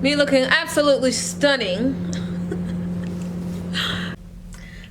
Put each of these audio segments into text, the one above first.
Me looking absolutely stunning.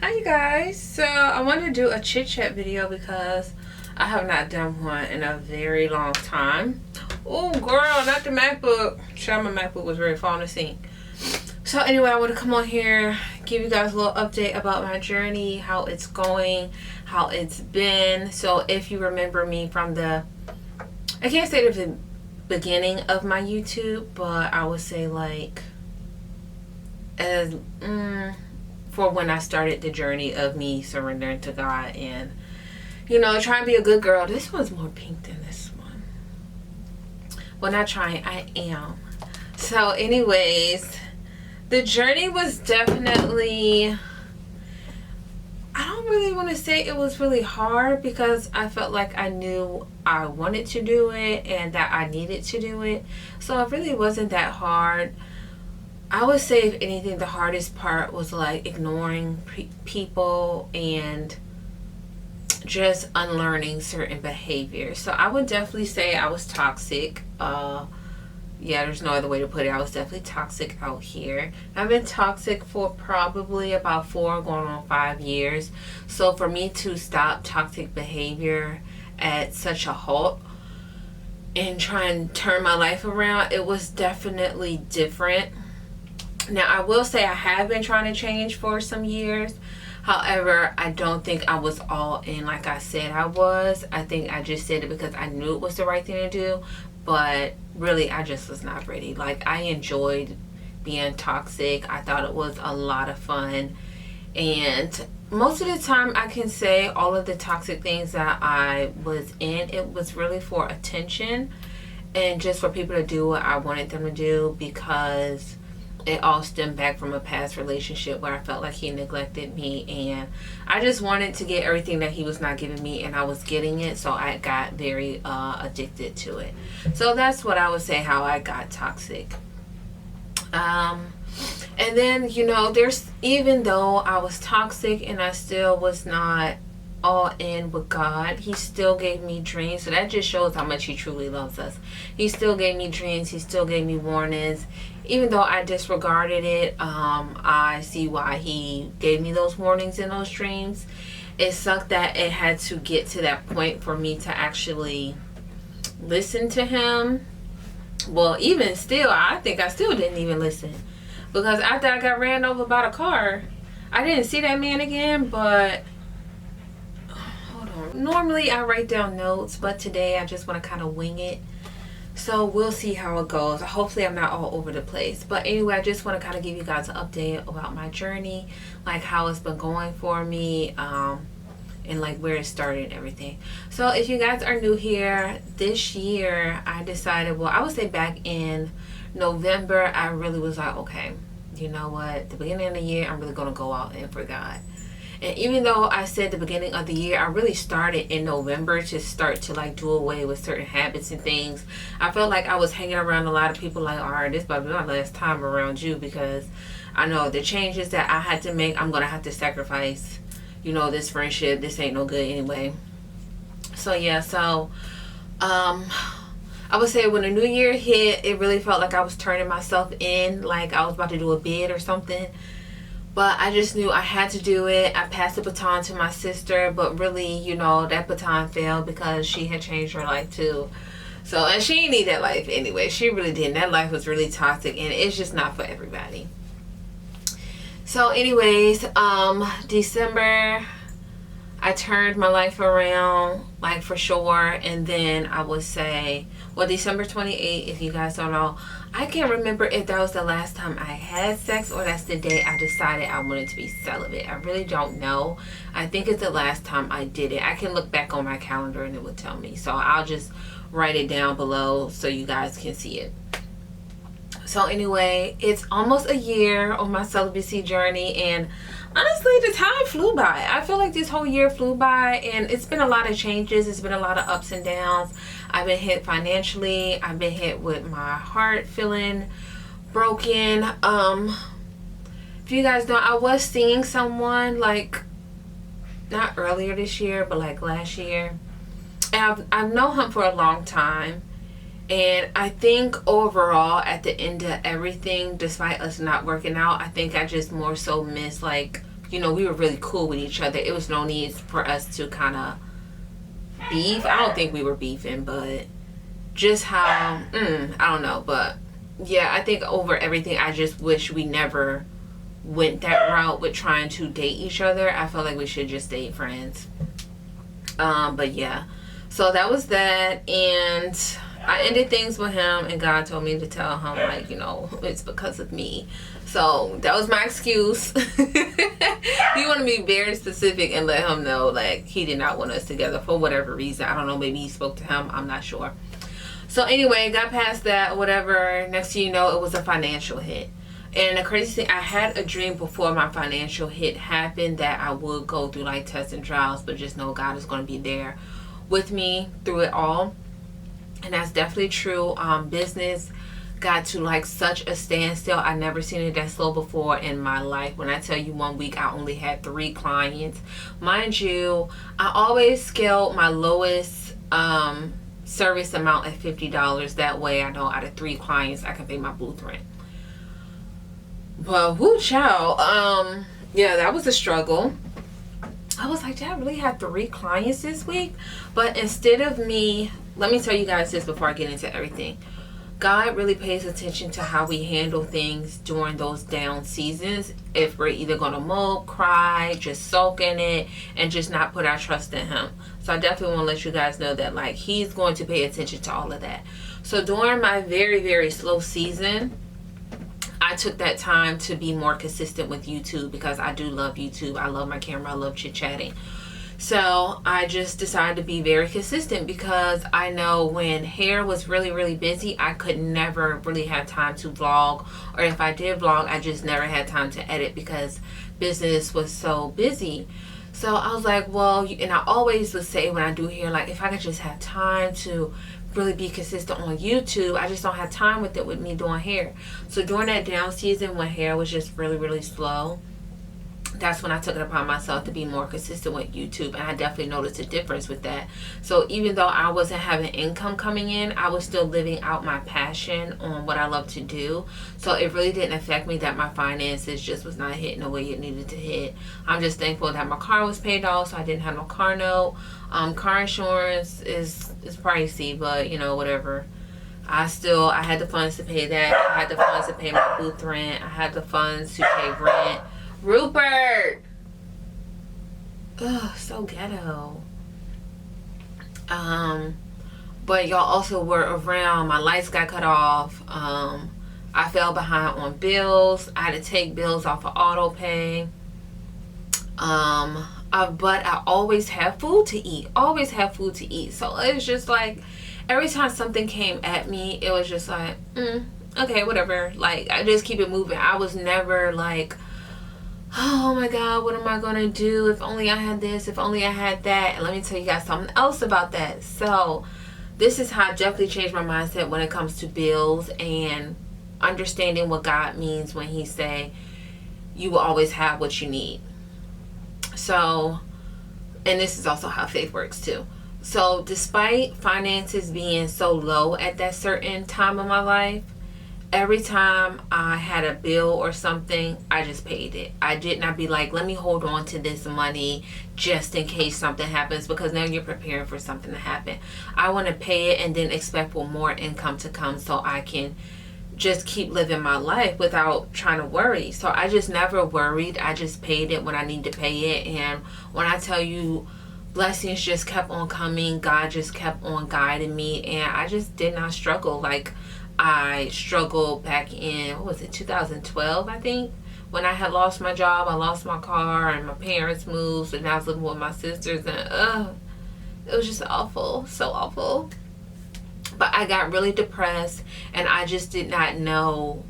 Hi you guys. So I wanted to do a chit chat video because I have not done one in a very long time. Oh girl, not the MacBook. Sure, my MacBook was ready to fall asleep. So anyway, I want to come on here, give you guys a little update about my journey, how it's going, how it's been. So if you remember me from the, I can't say the beginning of my YouTube, but I would say like as for when I started the journey of me surrendering to God and, you know, trying to be a good girl. This one's more pink than this one. Well, not trying, I am. So anyways, the journey was definitely, I don't really want to say it was really hard because I felt like I knew I wanted to do it and that I needed to do it. So it really wasn't that hard. I would say if anything, the hardest part was like ignoring people and just unlearning certain behaviors. So I would definitely say I was toxic. Yeah, there's no other way to put it. I was definitely toxic out here. I've been toxic for probably about 4 going on 5 years. So for me to stop toxic behavior at such a halt and try and turn my life around, it was definitely different. Now I will say I have been trying to change for some years. However, I don't think I was all in like I said I was. I think I just said it because I knew it was the right thing to do. But really, I just was not ready. Like, I enjoyed being toxic. I thought it was a lot of fun. And most of the time, I can say all of the toxic things that I was in, it was really for attention. And just for people to do what I wanted them to do, because it all stemmed back from a past relationship where I felt like he neglected me, and I just wanted to get everything that he was not giving me, and I was getting it, so I got very addicted to it. So that's what I would say how I got toxic. And then, you know, there's, even though I was toxic and I still was not all in with God, he still gave me dreams. So that just shows how much he truly loves us. He still gave me dreams. He still gave me warnings. Even though I disregarded it, I see why he gave me those warnings and those dreams. It sucked that it had to get to that point for me to actually listen to him. Well, even still, I think I still didn't even listen. Because after I got ran over by the car, I didn't see that man again, but hold on. Normally I write down notes, but today I just want to kind of wing it. So we'll see how it goes. Hopefully I'm not all over the place. But anyway, I just want to kind of give you guys an update about my journey, like how it's been going for me, and like where it started and everything. So if you guys are new here, this year I decided, well, I would say back in November, I really was like, okay, you know what, the beginning of the year, I'm really going to go out in for God. And even though I said the beginning of the year, I really started in November to start to like do away with certain habits and things. I felt like I was hanging around a lot of people like, all right, this might be my last time around you, because I know the changes that I had to make, I'm going to have to sacrifice, you know, this friendship. This ain't no good anyway. So yeah, so I would say when the new year hit, it really felt like I was turning myself in, like I was about to do a bid or something. But I just knew I had to do it. I passed the baton to my sister, but really, you know, that baton fell because she had changed her life too. So, and she didn't need that life anyway. She really didn't. That life was really toxic, and it's just not for everybody. So anyways, December, I turned my life around, like for sure. And then I would say, well, December 28th, if you guys don't know, I can't remember if that was the last time I had sex or that's the day I decided I wanted to be celibate. I really don't know. I think it's the last time I did it. I can look back on my calendar and it would tell me. So I'll just write it down below so you guys can see it. So anyway, it's almost a year on my celibacy journey, and honestly, the time flew by. I feel like this whole year flew by, and it's been a lot of changes. It's been a lot of ups and downs. I've been hit financially. I've been hit with my heart feeling broken. If you guys know, I was seeing someone like not earlier this year, but like last year. And I've known him for a long time. And I think overall, at the end of everything, despite us not working out, I think I just more so miss, like, you know, we were really cool with each other. It was no need for us to kind of beef. I don't think we were beefing, but just how, I don't know. But yeah, I think over everything, I just wish we never went that route with trying to date each other. I felt like we should just stay friends. But yeah, so that was that. And I ended things with him, and God told me to tell him, like, you know, it's because of me. So that was my excuse. He wanted me very specific and let him know, like, he did not want us together for whatever reason. I don't know, maybe he spoke to him, I'm not sure. So anyway, got past that, whatever. Next thing you know, it was a financial hit. And the crazy thing, I had a dream before my financial hit happened that I would go through, like, tests and trials, but just know God is going to be there with me through it all. And that's definitely true. Business got to, like, such a standstill. I never seen it that slow before in my life. When I tell you, 1 week I only had 3 clients. Mind you, I always scale my lowest service amount at $50. That way I know out of 3 clients I can pay my booth rent. But whoo, child, yeah, that was a struggle. I was like, did I really have 3 clients this week? But instead of me, let me tell you guys this before I get into everything. God really pays attention to how we handle things during those down seasons. If we're either going to mope, cry, just soak in it, and just not put our trust in him. So I definitely want to let you guys know that, like, he's going to pay attention to all of that. So during my very, very slow season, I took that time to be more consistent with YouTube, because I do love YouTube. I love my camera. I love chit-chatting. So I just decided to be very consistent, because I know when hair was really, really busy, I could never really have time to vlog. Or if I did vlog, I just never had time to edit because business was so busy. So I was like, well, and I always would say when I do hair, like, if I could just have time to really be consistent on YouTube, I just don't have time with it with me doing hair. So during that down season when hair was just really, really slow, that's when I took it upon myself to be more consistent with YouTube, and I definitely noticed a difference with that. So even though I wasn't having income coming in, I was still living out my passion on what I love to do. So it really didn't affect me that my finances just was not hitting the way it needed to hit. I'm just thankful that my car was paid off, so I didn't have no car note. Car insurance is pricey, but you know, whatever. I had the funds to pay that. I had the funds to pay my booth rent. I had the funds to pay rent. Rupert! Ugh, so ghetto. But y'all also were around. My lights got cut off. I fell behind on bills. I had to take bills off of auto pay. But I always have food to eat. Always have food to eat. So it was just like, every time something came at me, it was just like, okay, whatever. Like, I just keep it moving. I was never like, oh my God, what am I gonna do? If only I had this, if only I had that. And let me tell you guys something else about that. So this is how I definitely changed my mindset when it comes to bills and understanding what God means when he say you will always have what you need. So, and this is also how faith works too. So despite finances being so low at that certain time of my life, every time I had a bill or something, I just paid it. I did not be like, let me hold on to this money just in case something happens, because now you're preparing for something to happen. I want to pay it and then expect for more income to come so I can just keep living my life without trying to worry. So I just never worried. I just paid it when I need to pay it. And when I tell you, blessings just kept on coming, God just kept on guiding me, and I just did not struggle like I struggled back in, what was it, 2012, I think, when I had lost my job. I lost my car and my parents moved, and I was living with my sisters, and it was just awful, so awful. But I got really depressed, and I just did not know,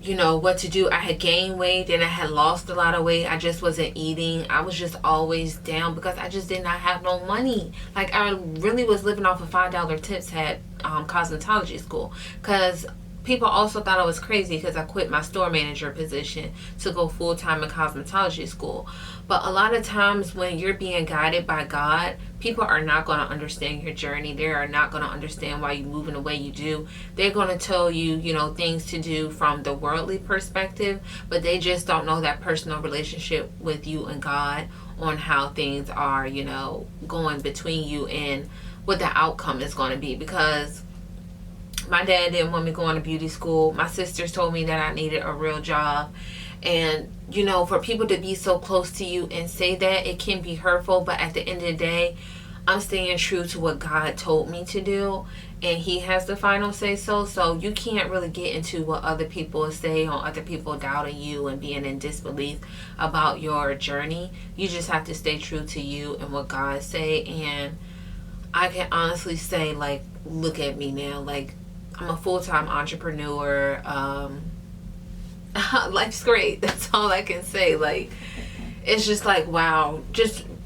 you know, what to do. I had gained weight and I had lost a lot of weight. I just wasn't eating. I was just always down because I just did not have no money. Like, I really was living off of $5 tips at cosmetology school, because people also thought I was crazy because I quit my store manager position to go full-time in cosmetology school. But a lot of times when you're being guided by God, people are not going to understand your journey. They are not going to understand why you move in the way you do. They're going to tell you, you know, things to do from the worldly perspective, but they just don't know that personal relationship with you and God on how things are, you know, going between you and what the outcome is going to be. Because my dad didn't want me going to beauty school. My sisters told me that I needed a real job. And, you know, for people to be so close to you and say that, it can be hurtful. But at the end of the day, I'm staying true to what God told me to do. And He has the final say so. So you can't really get into what other people say on other people doubting you and being in disbelief about your journey. You just have to stay true to you and what God say. And I can honestly say, like, look at me now. Like, I'm a full-time entrepreneur. Life's great. That's all I can say. Like, it's just like, wow.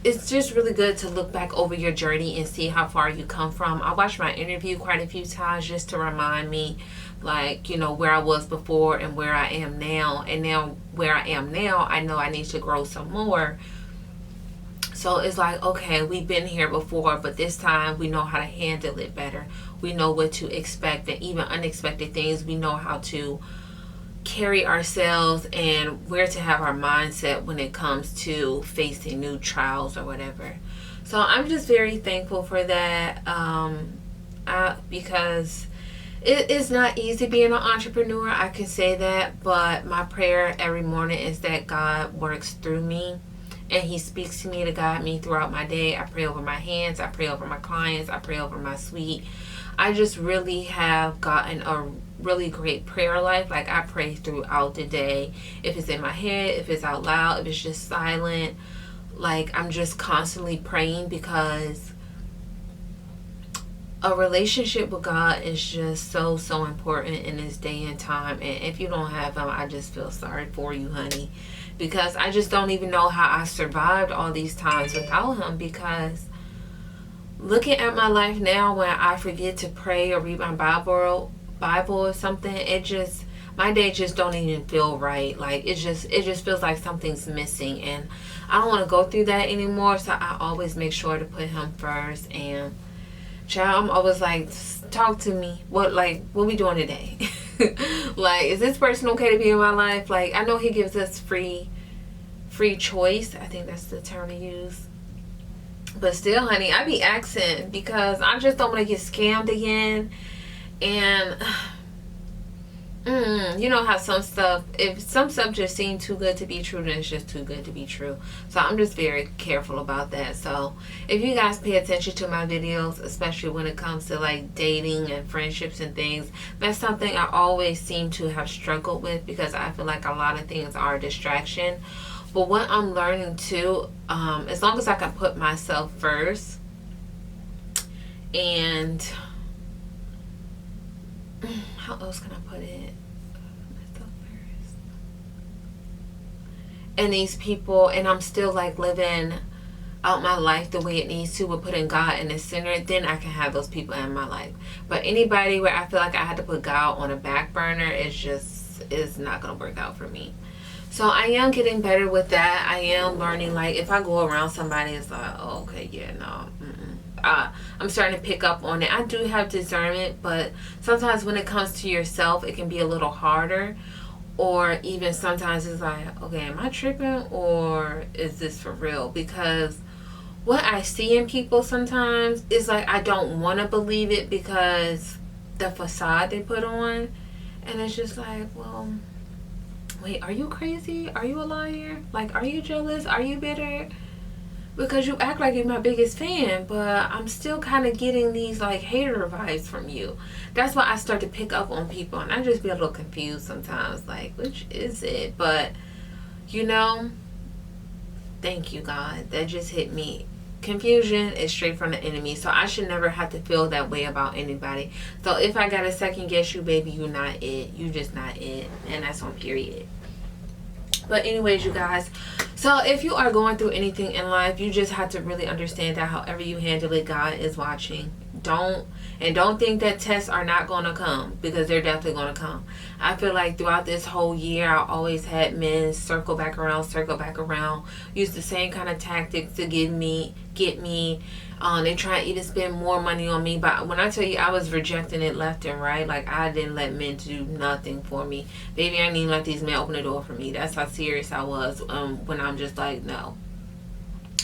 It's just really good to look back over your journey and see how far you come from. I watched my interview quite a few times just to remind me, like, you know, where I was before and where I am now. And now where I am now, I know I need to grow some more. So it's like, okay, we've been here before, but this time we know how to handle it better. We know what to expect, and even unexpected things, we know how to carry ourselves and where to have our mindset when it comes to facing new trials or whatever. So I'm just very thankful for that, because it is not easy being an entrepreneur. I can say that, but my prayer every morning is that God works through me and He speaks to me to guide me throughout my day. I pray over my hands. I pray over my clients. I pray over my suite. I just really have gotten a really great prayer life. Like, I pray throughout the day. If it's in my head, if it's out loud, if it's just silent. Like, I'm just constantly praying, because a relationship with God is just so important in this day and time. And if you don't have Him, I just feel sorry for you, honey. Because I just don't even know how I survived all these times without Him. Because looking at my life now, when I forget to pray or read my Bible or something, it just, my day just don't even feel right. Like, it just feels like something's missing, and I don't want to go through that anymore. So I always make sure to put Him first. And child, I'm always like, talk to me. What we doing today? Like, is this person okay to be in my life? Like, I know He gives us free choice. I think that's the term to use. But still, honey, I be asking, because I just don't want to get scammed again. And you know how if some stuff just seems too good to be true, then it's just too good to be true. So I'm just very careful about that. So if you guys pay attention to my videos, especially when it comes to like dating and friendships and things, that's something I always seem to have struggled with, because I feel like a lot of things are a distraction. But what I'm learning too, as long as I can put myself first, and how else can I put it? Myself first. And these people, and I'm still like living out my life the way it needs to, with putting God in the center, then I can have those people in my life. But anybody where I feel like I had to put God on a back burner, it's not going to work out for me. So I am getting better with that. I am learning, like, if I go around somebody, it's like, oh, okay, yeah, no. I'm starting to pick up on it. I do have discernment, but sometimes when it comes to yourself, it can be a little harder. Or even sometimes it's like, okay, am I tripping, or is this for real? Because what I see in people sometimes is like, I don't want to believe it because the facade they put on. And it's just like, well, wait, are you crazy? Are you a liar? Like, are you jealous? Are you bitter? Because you act like you're my biggest fan, but I'm still kind of getting these like hater vibes from you. That's why I start to pick up on people, and I just be a little confused sometimes, like, which is it? But, you know, thank you, God. That just hit me. Confusion is straight from the enemy, so I should never have to feel that way about anybody. So if I gotta second guess you, baby, you're not it. You just not it, and that's on period. But anyways, you guys, so if you are going through anything in life, you just have to really understand that however you handle it, God is watching. don't think that tests are not going to come, because they're definitely going to come. I feel like throughout this whole year, I always had men circle back around, use the same kind of tactics to get me. They try to even spend more money on me. But when I tell you, I was rejecting it left and right. Like, I didn't let men do nothing for me. Baby, I didn't even let these men open the door for me. That's how serious I was when I'm just like, no.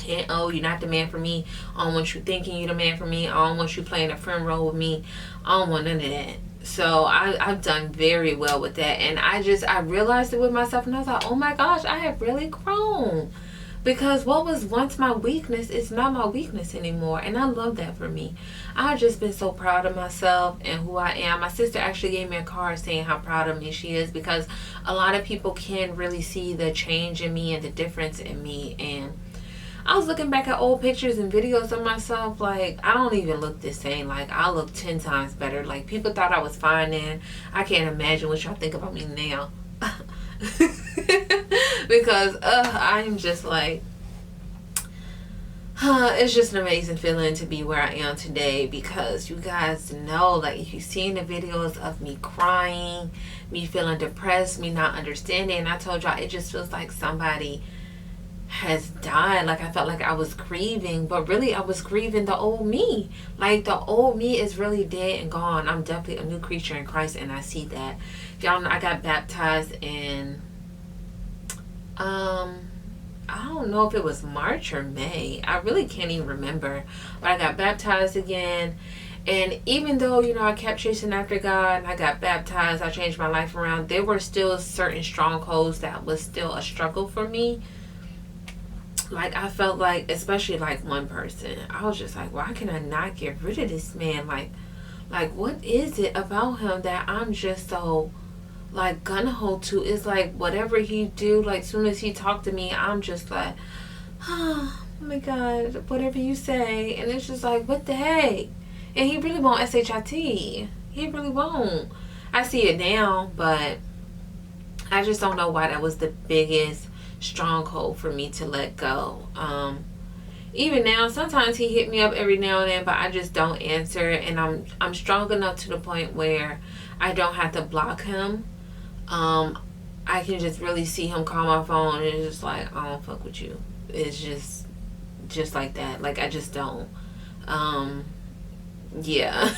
And, oh, you're not the man for me. I don't want you thinking you're the man for me. I don't want you playing a friend role with me. I don't want none of that. So I've done very well with that. And I realized it with myself, and I was like, oh my gosh, I have really grown. Because what was once my weakness is not my weakness anymore. And I love that for me. I've just been so proud of myself and who I am. My sister actually gave me a card saying how proud of me she is, because a lot of people can really see the change in me and the difference in me. And I was looking back at old pictures and videos of myself, like, I don't even look the same. Like, I look 10 times better. Like, people thought I was fine then. I can't imagine what y'all think about me now. Because I'm just like, it's just an amazing feeling to be where I am today. Because you guys know, like, if you've seen the videos of me crying, me feeling depressed, me not understanding, and I told y'all, it just feels like somebody has died. Like, I felt like I was grieving, but really I was grieving the old me. Like, the old me is really dead and gone. I'm definitely a new creature in Christ, and I see that. Y'all know I got baptized in I don't know if it was March or May. I really can't even remember. But I got baptized again. And even though, you know, I kept chasing after God and I got baptized, I changed my life around, there were still certain strongholds that was still a struggle for me. Like, I felt like, especially like one person, I was just like, why can I not get rid of this man? Like what is it about him that I'm just so, like, gung-ho to? It's like, whatever he do, like, soon as he talk to me, I'm just like, oh my God, whatever you say. And it's just like, what the heck? And he really won't SHIT. He really won't. I see it now, but I just don't know why that was the biggest stronghold for me to let go. Even now, sometimes he hit me up every now and then, but I just don't answer. And I'm strong enough to the point where I don't have to block him. I can just really see him call my phone, and it's just like, I don't fuck with you. It's just like that. Like, I just don't. Yeah.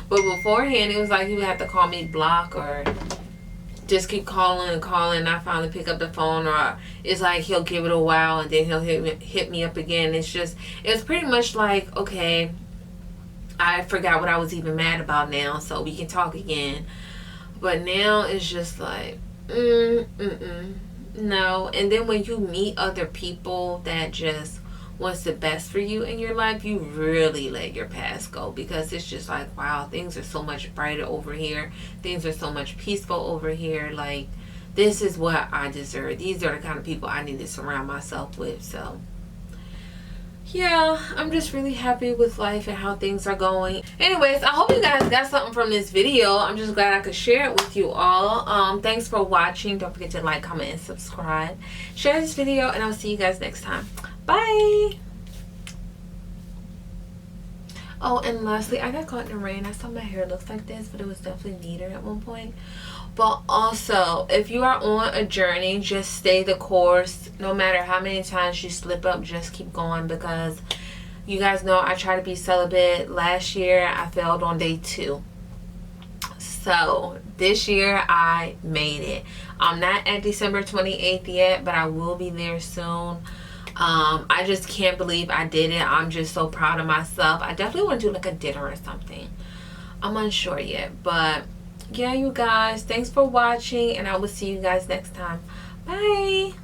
But beforehand, it was like he would have to call me block, or just keep calling and calling, and I finally pick up the phone, or it's like he'll give it a while and then he'll hit me up again. It's pretty much like, okay, I forgot what I was even mad about now, so we can talk again. But now it's just like, no. And then when you meet other people that just wants the best for you in your life, you really let your past go, because it's just like, wow, things are so much brighter over here. Things are so much peaceful over here. Like, this is what I deserve. These are the kind of people I need to surround myself with. So yeah, I'm just really happy with life and how things are going. Anyways, I hope you guys got something from this video. I'm just glad I could share it with you all. Thanks for watching. Don't forget to like, comment, and subscribe. Share this video, and I'll see you guys next time. Bye. Oh, and lastly, I got caught in the rain. I saw my hair looks like this, but it was definitely neater at one point. But also, if you are on a journey, just stay the course. No matter how many times you slip up, just keep going, because you guys know I tried to be celibate. Last year, I failed on day 2. So this year, I made it. I'm not at December 28th yet, but I will be there soon. I just can't believe I did it. I'm just so proud of myself. I definitely want to do like a dinner or something. I'm unsure yet, but yeah, you guys, thanks for watching, and I will see you guys next time. Bye.